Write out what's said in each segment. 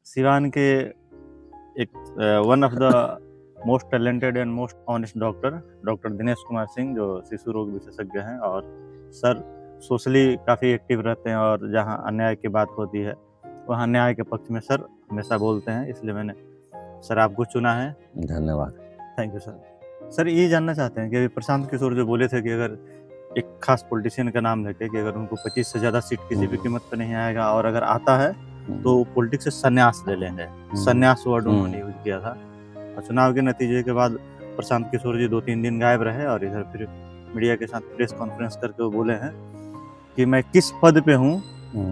सिवान के एक one of the most talented and most honest doctor Dinesh Kumar Singh, जो शिशु रोग विशेषज्ञ हैं और सर सोशली काफ़ी एक्टिव रहते हैं और जहां अन्याय की बात होती है वहां न्याय के पक्ष में सर हमेशा बोलते हैं, इसलिए मैंने सर आपको चुना है। धन्यवाद। Thank you sir. सर ये जानना चाहते हैं कि अभी प्रशांत किशोर जो बोले थे कि अगर एक खास पॉलिटिशियन का नाम लेके कि अगर उनको 25 से ज़्यादा सीट किसी भी कीमत पर नहीं आएगा और अगर आता है तो पॉलिटिक्स से संन्यास ले लेंगे। संन्यास वर्ड उन्होंने यूज किया था और चुनाव के नतीजे के बाद प्रशांत किशोर जी 2-3 दिन गायब रहे और इधर फिर मीडिया के साथ प्रेस कॉन्फ्रेंस करके वो बोले हैं कि मैं किस पद पे हूँ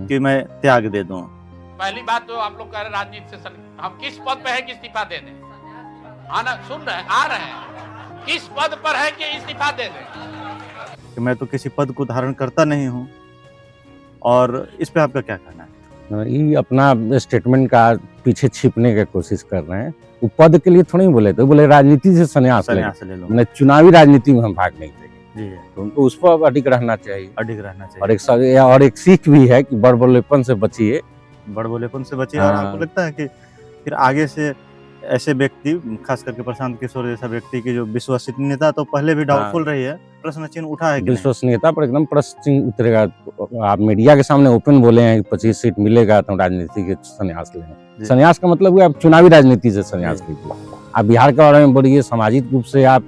कि मैं त्याग दे दूँ। पहली बात तो आप लोग कह रहे राजनीति से हम किस पद पे है कि इस्तीफा दे दें? आना सुन रहे हैं, आ रहे हैं, किस पद पर है कि इस्तीफा दे दें? कि मैं तो किसी पद को धारण करता नहीं हूँ और इस पे आपका क्या कहना है? ये अपना स्टेटमेंट का पीछे छिपने की कोशिश कर रहे हैं। वो पद के लिए थोड़ी बोले थे, बोले राजनीति से संन्यास ले लो, मैंने चुनावी राजनीति में हम भाग नहीं देंगे। तो उनको उस पर अडिग रहना चाहिए, और एक सीख भी है कि बड़बोलेपन से बचिए, बड़बोलेपन से बचिए। और आपको लगता है कि फिर आगे से ऐसे व्यक्ति, खास करके प्रशांत किशोर जैसा व्यक्ति की जो विश्वसनीयता तो पहले भी डाउटफुल रही है, प्रश्न चिन्ह उठा है कि विश्वसनीयता पर एकदम प्रश्न चिन्ह उतरेगा। आप मीडिया के सामने ओपन बोले हैं कि 25 सीट मिलेगा तो राजनीति के संन्यास लें। संन्यास का मतलब है आप चुनावी राजनीति से संन्यास लीजिए। आप बिहार के बारे में बोलिए, सामाजिक रूप से आप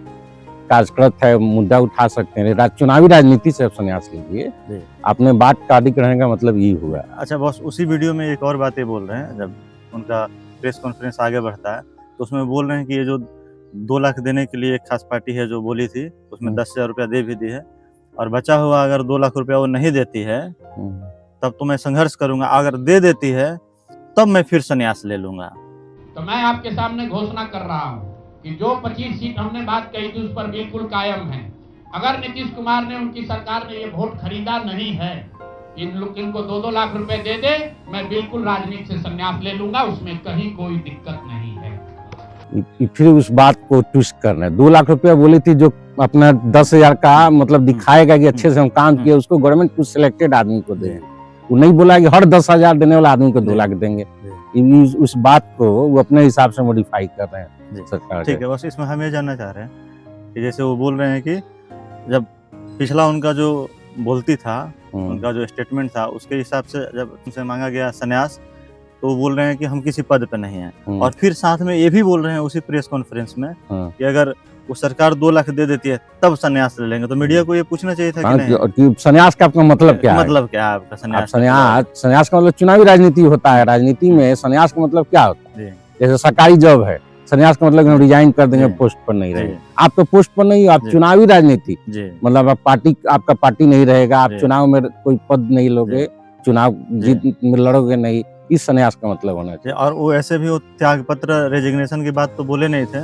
कार्यरत है, मुद्दा उठा सकते हैं, चुनावी राजनीति से आप संन्यास लीजिए। अपने बात का अडिग रहने का मतलब ये हुआ। अच्छा बॉस, उसी वीडियो में एक और बात ये बोल रहे हैं, जब उनका प्रेस कॉन्फ्रेंस आगे बढ़ता है तो उसमें बोल रहे हैं कि ये जो 2 लाख देने के लिए एक खास पार्टी है जो बोली थी, उसमें 10,000 रुपया दे भी दी है और बचा हुआ अगर 2 लाख रुपया वो नहीं देती है तब तो मैं संघर्ष करूंगा, अगर दे देती है तब मैं फिर संन्यास ले लूंगा। तो मैं आपके सामने घोषणा कर रहा हूँ कि जो 25 सीट हमने बात कही थी उस पर बिल्कुल कायम है। अगर नीतीश कुमार ने, उनकी सरकार ने ये वोट खरीदा नहीं है, इनको 2-2 लाख रुपए दे दे, मैं बिल्कुल राजनीति से संन्यास ले लूंगा, उसमें कहीं कोई दिक्कत नहीं है। फिर उस बात को ट्विस्ट करना है। 2 लाख रुपया बोली थी, जो अपना 10,000 का मतलब दिखाएगा कि अच्छे से हम काम किए, उसको गवर्नमेंट कुछ सिलेक्टेड आदमी को दे। वो नहीं बोला कि हर 10,000 देने वाला आदमी को 2 लाख देंगे। उस बात को वो अपने हिसाब से मॉडिफाई कर रहे हैं सरकार। ठीक है, बस इसमें हम ये जानना चाह रहे हैं कि जैसे वो बोल रहे हैं कि जब पिछला उनका जो बोलती था, उनका जो स्टेटमेंट था, उसके हिसाब से जब उनसे मांगा गया संन्यास तो वो बोल रहे हैं कि हम किसी पद पे नहीं हैं। और फिर साथ में ये भी बोल रहे हैं उसी प्रेस कॉन्फ्रेंस में कि अगर वो सरकार 2 लाख दे देती है तब संन्यास ले लेंगे। तो मीडिया को ये पूछना चाहिए था कि नहीं, संन्यास का आपका मतलब क्या है? मतलब क्या है आपका संन्यास? संन्यास का मतलब चुनावी राजनीति होता है। राजनीति में संन्यास का मतलब क्या होता है? जैसे सरकारी जॉब है, संन्यास का मतलब हम रिजाइन कर देंगे, पोस्ट पर नहीं रहेंगे। आप तो पोस्ट पर नहीं, आप चुनावी राजनीति, मतलब आप पार्टी, आपका पार्टी नहीं रहेगा, आप चुनाव में कोई पद नहीं लोगे, चुनाव जीत में लड़ोगे नहीं, इस संन्यास का मतलब होना चाहिए। और वो ऐसे भी वो त्याग पत्र, रेजिग्नेशन की बात तो बोले नहीं थे,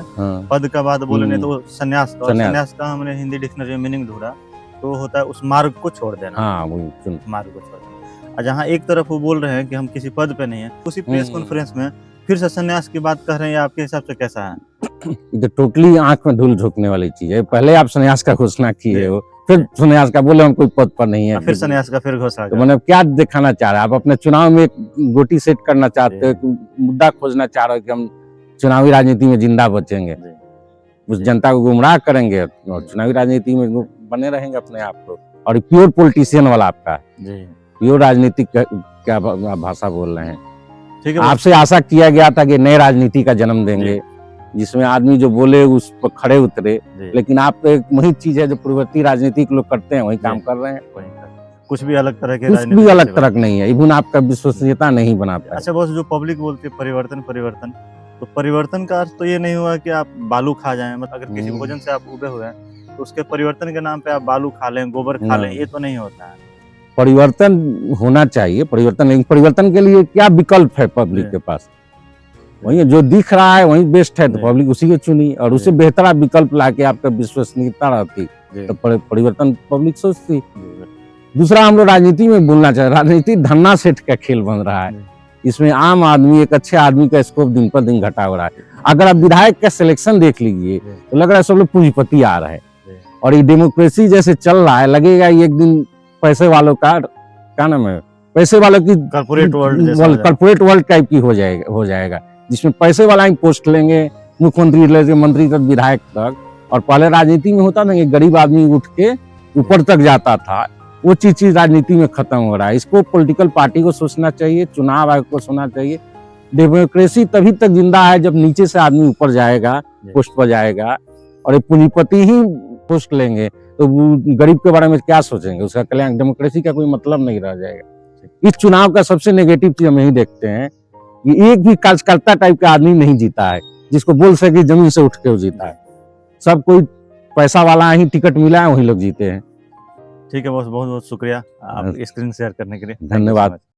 पद का बात बोले नहीं, तो वो संन्यास का हमने हिंदी डिक्शनरी में मीनिंग ढूंढा तो होता है उस मार्ग को छोड़ देना। मार्ग को छोड़ देना। और जहाँ एक तरफ वो बोल रहे हैं कि हम किसी पद पे नहीं है, उसी प्रेस कॉन्फ्रेंस में फिर से संन्यास की बात कर रहे हैं। आपके हिसाब से कैसा है? ये तो टोटली आंख में धूल झोंकने वाली चीज है। पहले आप संन्यास का घोषणा किए हो, फिर संन्यास का बोले हम कोई पद पर नहीं है, फिर संन्यास का फिर घोषणा। तो मतलब क्या दिखाना चाह रहे हैं आप? अपने चुनाव में गोटी सेट करना चाहते हो, मुद्दा खोजना चाह रहे हो कि हम चुनावी राजनीति में जिंदा बचेंगे, उस जनता को गुमराह करेंगे और चुनावी राजनीति में बने रहेंगे अपने आप को। और प्योर पॉलिटिशियन वाला आपका प्योर राजनीतिक क्या भाषा बोल रहे हैं? ठीक है, आपसे आशा किया गया था कि नए राजनीति का जन्म देंगे जिसमें आदमी जो बोले उस पर खड़े उतरे, लेकिन आप तो एक वही चीज है जो पूर्ववर्ती राजनीतिक लोग करते हैं, वही काम कर रहे हैं। कुछ भी अलग तरह के, कुछ भी अलग तरह नहीं है, इवन आपका विश्वसनीयता नहीं बनाता। अच्छा बॉस, जो पब्लिक बोलती है परिवर्तन परिवर्तन, तो परिवर्तन का अर्थ तो ये नहीं हुआ कि आप बालू खा जाएं। मतलब अगर किसी भोजन से आप उबे हुए हैं तो उसके परिवर्तन के नाम पे आप बालू खा लें, गोबर खा लें, ये तो नहीं होता है। परिवर्तन होना चाहिए, परिवर्तन के लिए क्या विकल्प है पब्लिक के पास? वही जो दिख रहा है वही बेस्ट है, तो पब्लिक उसी को चुनी और उससे बेहतर विकल्प लाके आपका विश्वसनीयता रहती तो परिवर्तन पब्लिक सोचती। दूसरा, हम लोग राजनीति में बोलना चाहे, राजनीति धन्ना सेठ का खेल बन रहा है। इसमें आम आदमी, एक अच्छे आदमी का स्कोप दिन पर दिन घटा हो रहा है। अगर आप विधायक का सिलेक्शन देख लीजिए तो लग रहा है सब लोग पूंजीपति आ रहे हैं और ये डेमोक्रेसी जैसे चल रहा है, लगेगा एक दिन पैसे वालों का क्या नाम है, पैसे वालों की कॉर्पोरेट वर्ल्ड जैसा हो जाएगा। कॉर्पोरेट वर्ल्ड टाइप की हो जाएगा जिसमें पैसे वाला ही पोस्ट लेंगे, मुख्यमंत्री लेके मंत्री तक, विधायक तक। और पहले राजनीति में होता ना कि गरीब आदमी उठ के ऊपर तक जाता था, वो चीज राजनीति में खत्म हो रहा है। इसको पॉलिटिकल पार्टी को सोचना चाहिए, चुनाव आयोग को सोचना चाहिए। डेमोक्रेसी तभी तक जिंदा है जब नीचे से आदमी ऊपर जाएगा, पोस्ट पर जाएगा। और ये पूंजीपति ही पोस्ट लेंगे तो वो गरीब के बारे में क्या सोचेंगे, उसका कल्याण, डेमोक्रेसी का कोई मतलब नहीं रह जाएगा। इस चुनाव का सबसे नेगेटिव चीज हम यही देखते हैं कि एक भी कार्यकर्ता टाइप का आदमी नहीं जीता है जिसको बोल सके जमीन से उठ के वो जीता है। सब कोई पैसा वाला ही टिकट मिला है, वही लोग जीते हैं। ठीक है बॉस, बहुत बहुत शुक्रिया आप स्क्रीन शेयर करने के लिए। धन्यवाद।